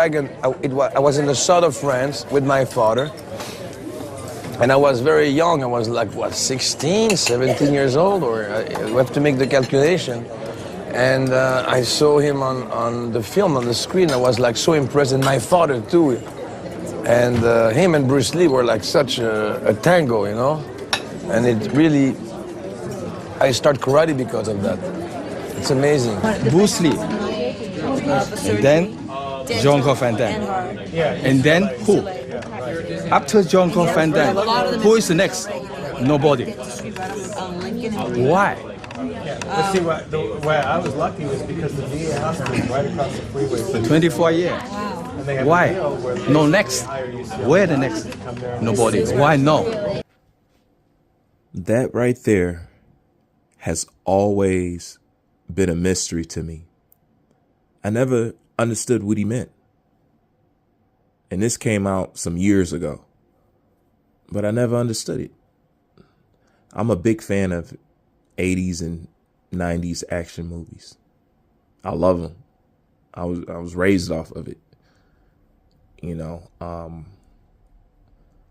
I was in the south of France with my father, and I was very young. I was like, what, 16, 17 years old, or we have to make the calculation. And I saw him on the film, on the screen. I was like so impressed, and my father too. And him and Bruce Lee were like such a tango, you know? And it really, I start karate because of that. It's amazing. Bruce Lee, and then Jean-Claude Van Damme, and then who? After Jean-Claude Van Damme, who is the next? Nobody. Why? But see, why I was lucky was because the VA hospital is right across the freeway. For 24 years. Why? No next. Where the next? Nobody. Why no? That right there has always been a mystery to me. I never understood what he meant. And this came out some years ago, but I never understood it. I'm a big fan of 80s and 90s action movies. I love them. I was raised off of it. You know,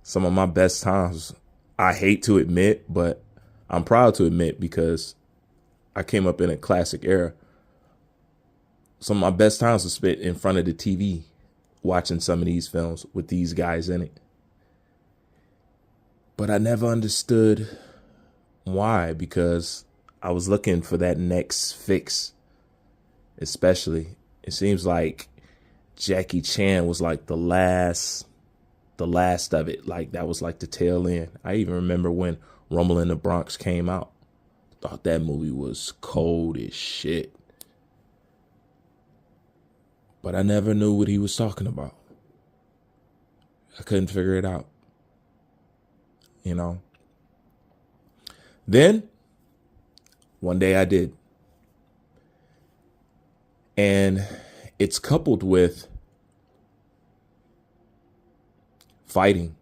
some of my best times, I hate to admit, but I'm proud to admit because I came up in a classic era. Some of my best times were spent in front of the TV watching some of these films with these guys in it. But I never understood why, because I was looking for that next fix. Especially, it seems like Jackie Chan was like the last of it. Like that was like the tail end. I even remember when Rumble in the Bronx came out. Thought that movie was cold as shit. But I never knew what he was talking about. I couldn't figure it out. You know? Then, one day I did. And it's coupled with fighting,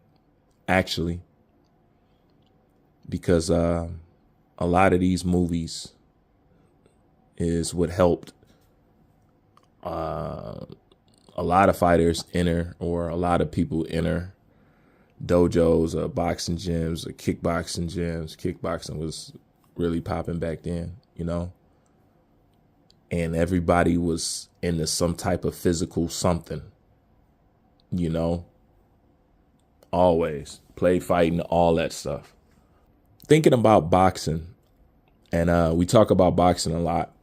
actually. Because a lot of these movies is what helped a lot of fighters enter, or a lot of people enter dojos or boxing gyms or kickboxing gyms. Kickboxing was really popping back then, you know? And everybody was into some type of physical something, you know? Always. Play fighting, all that stuff. Thinking about boxing, and we talk about boxing a lot.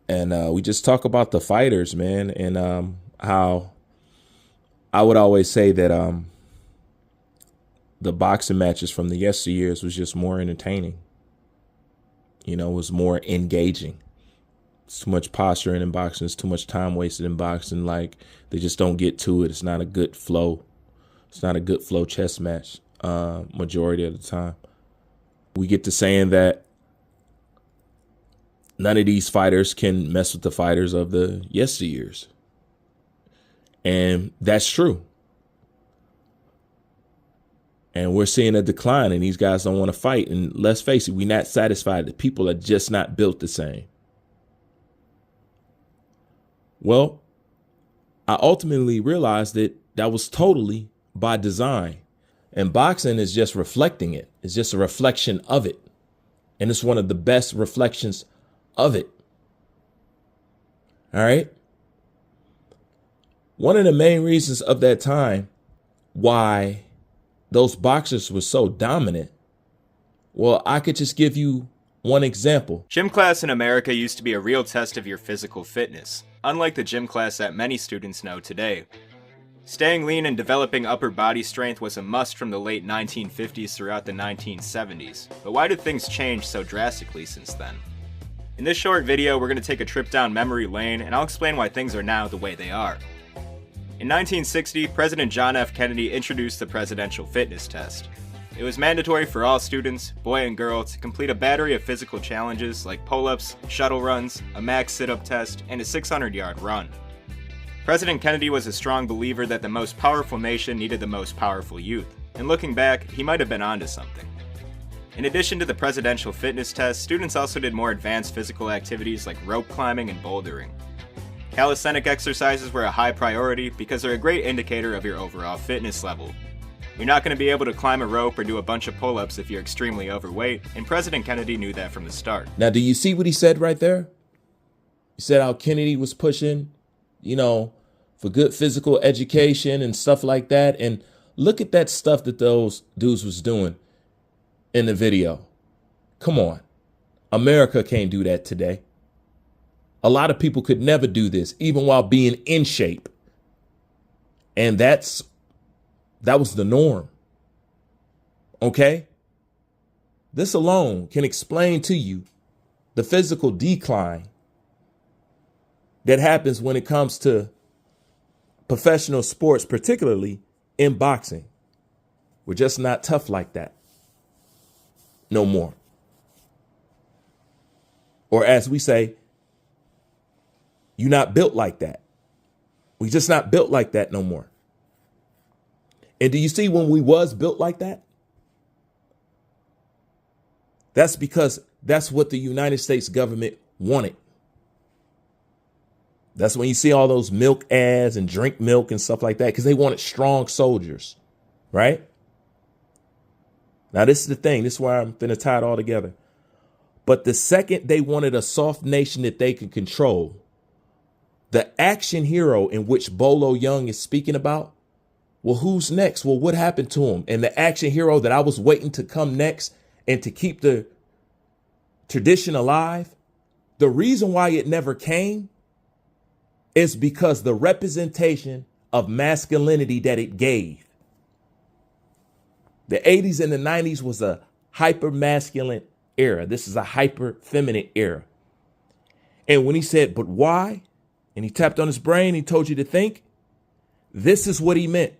And we just talk about the fighters, man, and how I would always say that the boxing matches from the yesteryears was just more entertaining. You know, it was more engaging. It's too much posturing in boxing. It's too much time wasted in boxing. Like, they just don't get to it. It's not a good flow. It's not a good flow chess match majority of the time. We get to saying that none of these fighters can mess with the fighters of the yesteryears. And that's true. And we're seeing a decline, and these guys don't want to fight. And let's face it, we're not satisfied. The people are just not built the same. Well, I ultimately realized that that was totally by design. And boxing is just reflecting it. It's just a reflection of it. And it's one of the best reflections of it. All right. One of the main reasons of that time why those boxers were so dominant, well, I could just give you one example. Gym class in America used to be a real test of your physical fitness, unlike the gym class that many students know today. Staying lean and developing upper body strength was a must from the late 1950s throughout the 1970s. But why did things change so drastically since then? In this short video, we're going to take a trip down memory lane, and I'll explain why things are now the way they are. In 1960, President John F. Kennedy introduced the Presidential Fitness Test. It was mandatory for all students, boy and girl, to complete a battery of physical challenges like pull-ups, shuttle runs, a max sit-up test, and a 600-yard run. President Kennedy was a strong believer that the most powerful nation needed the most powerful youth, and looking back, he might have been onto something. In addition to the Presidential Fitness Test, students also did more advanced physical activities like rope climbing and bouldering. Calisthenic exercises were a high priority because they're a great indicator of your overall fitness level. You're not going to be able to climb a rope or do a bunch of pull-ups if you're extremely overweight, and President Kennedy knew that from the start. Now, do you see what he said right there? He said how Kennedy was pushing, for good physical education and stuff like that. And look at that stuff that those dudes was doing in the video. Come on. America can't do that today. A lot of people could never do this, even while being in shape. And that was the norm. Okay? This alone can explain to you the physical decline that happens when it comes to professional sports, particularly in boxing. We're just not tough like that no more. Or as we say, you're not built like that. We're just not built like that no more. And do you see when we was built like that? That's because that's what the United States government wanted. That's when you see all those milk ads and drink milk and stuff like that, because they wanted strong soldiers, right? Now, this is the thing. This is why I'm going to tie it all together. But the second they wanted a soft nation that they could control, the action hero in which Bolo Yeung is speaking about, well, who's next? Well, what happened to him? And the action hero that I was waiting to come next and to keep the tradition alive, the reason why it never came is because the representation of masculinity that it gave. The 80s and the 90s was a hyper masculine era. This is a hyper feminine era. And when he said, but why? And he tapped on his brain, he told you to think. This is what he meant.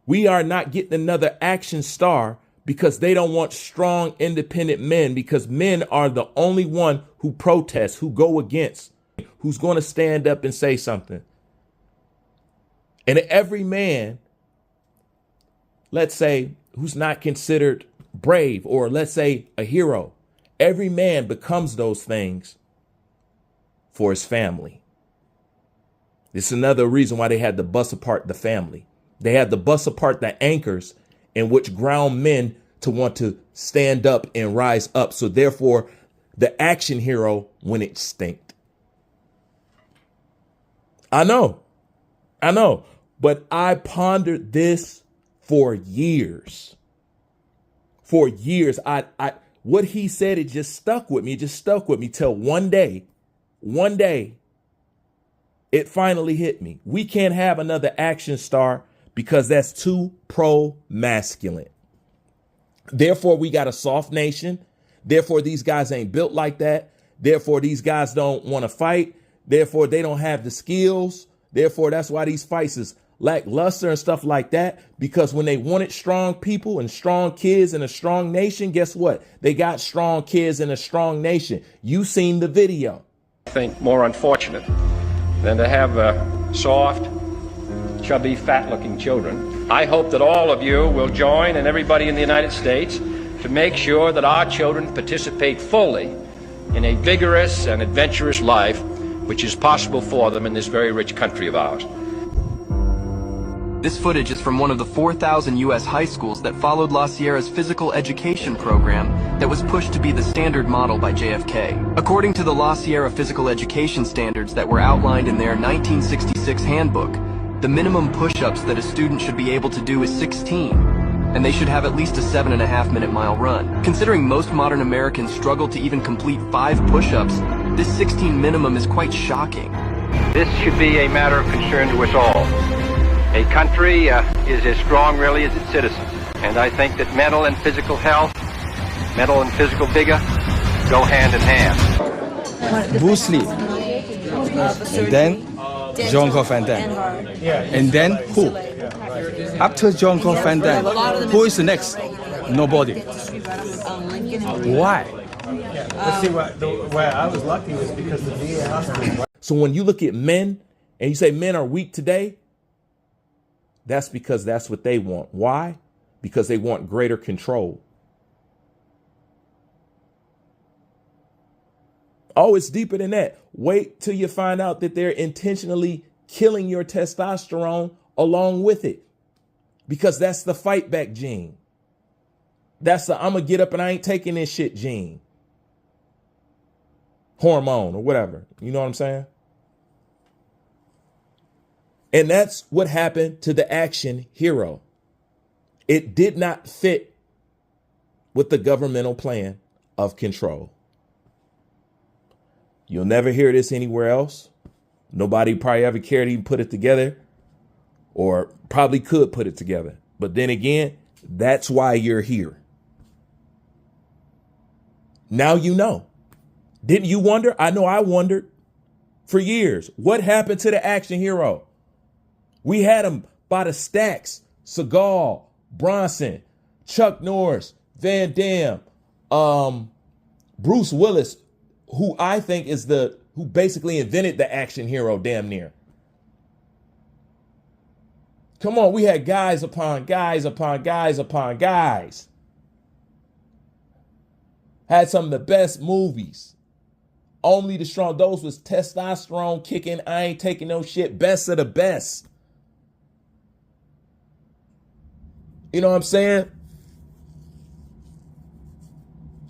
We are not getting another action star because they don't want strong, independent men, because men are the only one who protest, who go against, who's going to stand up and say something. And every man, let's say, who's not considered brave, or let's say a hero, every man becomes those things for his family. This is another reason why they had to bust apart the family. They had to bust apart the anchors in which ground men to want to stand up and rise up. So therefore, the action hero went extinct. I know, but I pondered this for years. For years, what he said, it just stuck with me. It just stuck with me till one day, it finally hit me. We can't have another action star because that's too pro-masculine. Therefore, we got a soft nation. Therefore, these guys ain't built like that. Therefore, these guys don't want to fight. Therefore, they don't have the skills. Therefore, that's why these fights is lackluster and stuff like that. Because when they wanted strong people and strong kids in a strong nation, guess what? They got strong kids in a strong nation. You seen the video. I think more unfortunate than to have soft, chubby, fat-looking children. I hope that all of you will join, and everybody in the United States, to make sure that our children participate fully in a vigorous and adventurous life which is possible for them in this very rich country of ours. This footage is from one of the 4,000 U.S. high schools that followed La Sierra's physical education program that was pushed to be the standard model by JFK. According to the La Sierra physical education standards that were outlined in their 1966 handbook, the minimum push-ups that a student should be able to do is 16, and they should have at least a 7.5-minute mile run. Considering most modern Americans struggle to even complete 5 push-ups, this 16 minimum is quite shocking. This should be a matter of concern to us all. A country is as strong really as its citizens, and I think that mental and physical health, mental and physical vigor go hand in hand. Bruce Lee, and then Jeong Van Damme, and then who? After Jeong Van Damme, who is the next? Nobody. Why? But see, where I was lucky was because the VA hospital. So when you look at men and you say men are weak today, that's because that's what they want. Why? Because they want greater control. Oh, it's deeper than that. Wait till you find out that they're intentionally killing your testosterone along with it. Because that's the fight back gene. That's the I'm going to get up and I ain't taking this shit gene. Hormone or whatever. You know what I'm saying? And that's what happened to the action hero. It did not fit with the governmental plan of control. You'll never hear this anywhere else. Nobody probably ever cared to even put it together, or probably could put it together. But then again, that's why you're here. Now you know. Didn't you wonder? I know I wondered for years. What happened to the action hero? We had him by the stacks. Seagal, Bronson, Chuck Norris, Van Damme, Bruce Willis, who I think is who basically invented the action hero damn near. Come on, we had guys upon guys upon guys upon guys. Had some of the best movies. Only the strong, those was testosterone kicking, I ain't taking no shit, best of the best. You know what I'm saying?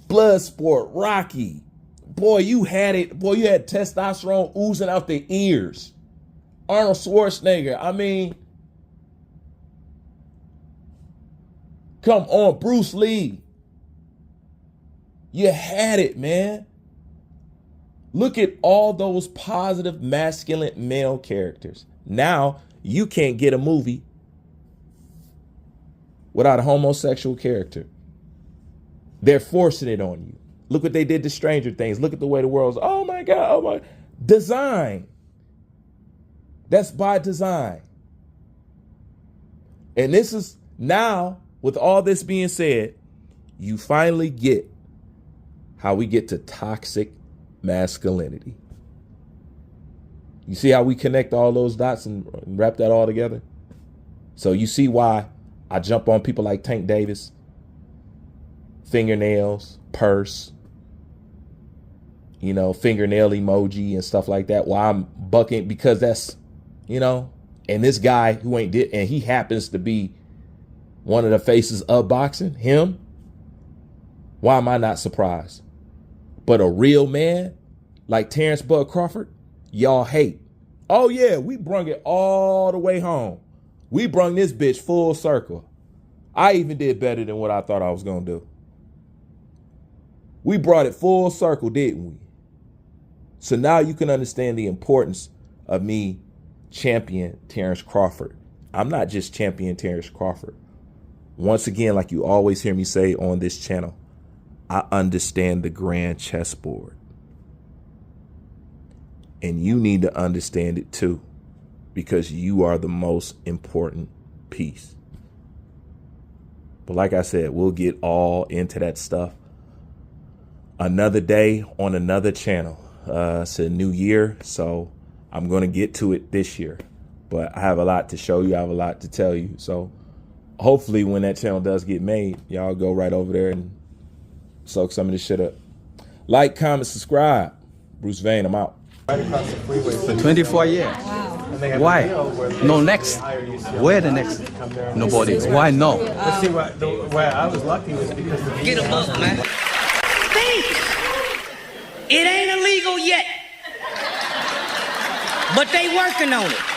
Bloodsport, Rocky. Boy, you had it. Boy, you had testosterone oozing out the ears. Arnold Schwarzenegger. I mean, come on, Bruce Lee. You had it, man. Look at all those positive masculine male characters. Now you can't get a movie without a homosexual character. They're forcing it on you. Look what they did to Stranger Things. Look at the way the world's, oh my God, oh my. Design. That's by design. And this is now, with all this being said, you finally get how we get to toxic masculinity. You see how we connect all those dots and wrap that all together? So you see why I jump on people like Tank Davis, fingernails, purse, you know, fingernail emoji and stuff like that. Why I'm bucking, because that's, you know, and this guy who ain't did, and he happens to be one of the faces of boxing, him. Why am I not surprised? But a real man like Terrence Bud Crawford, y'all hate. Oh yeah, we brung it all the way home. We brung this bitch full circle. I even did better than what I thought I was gonna do. We brought it full circle, didn't we? So now you can understand the importance of me champion Terrence Crawford. I'm not just champion Terrence Crawford. Once again, like you always hear me say on this channel, I understand the grand chessboard. And you need to understand it too, because you are the most important piece. But like I said, we'll get all into that stuff another day on another channel. It's a new year, so I'm going to get to it this year. But I have a lot to show you. I have a lot to tell you. So hopefully when that channel does get made, y'all go right over there and soak some of this shit up. Like, comment, subscribe. Bruce Vane, I'm out. Right across the freeway. 24 years. Why? No next. Where the next? Nobody. Why no? But see, where I was lucky was because the Get them up, man. Think! It ain't illegal yet. But they working on it.